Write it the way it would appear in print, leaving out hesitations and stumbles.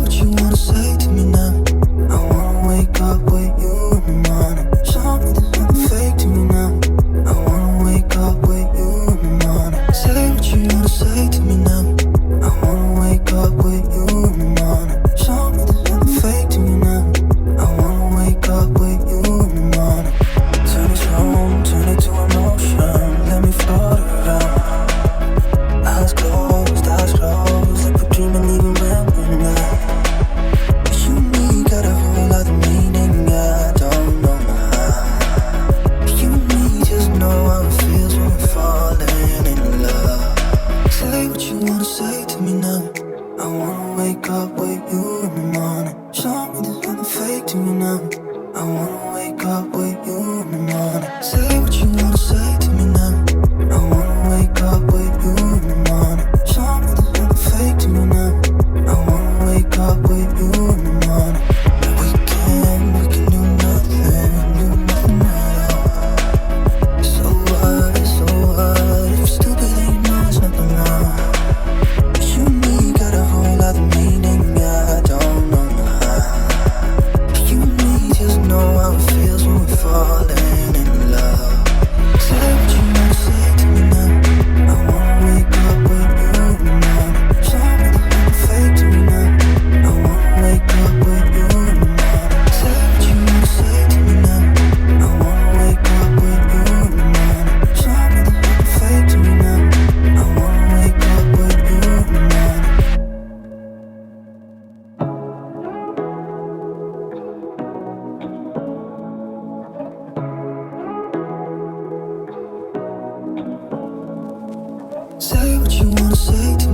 what you wanna say to me now. I wanna wake up with you in the morning. Show me there's nothing fake to me now. I wanna wake up with you in the morning. Say what you wanna say to me now. I wanna wake up with you in the morning. Show me there's nothing fake to me now. I wanna wake up with you in the morning. Turn this room, turn it to emotion. Let me float around. Eyes closed, like we're dreaming even when we're not. You and me got a whole lot of meaning, I don't know how. You and me just know how it feels when we're falling in love. Say what you wanna say to me now. I wanna wake up with you in the morning. Show me there's nothing fake to me now. I wanna wake up with you in the morning. Say what you wanna say to me now. I wanna wake up with you in the morning. Show me there's nothing fake to me now. I wanna wake up with you in the morning. We can do nothing at all. So what, if you're stupid then you know there's nothing wrong. You and me got a whole lot of meaning, I don't know how. You and me just know how it feels when we're falling in love. Say what you wanna say to me now. I wanna wake up with you in the morning. Show me there's nothing fake to me now. I wanna wake up with you in the morning. Say what you wanna say to me now. I wanna wake up with you in the morning. Show me there's nothing fake to me now. I wanna wake up with you in the morning. Say what you wanna say to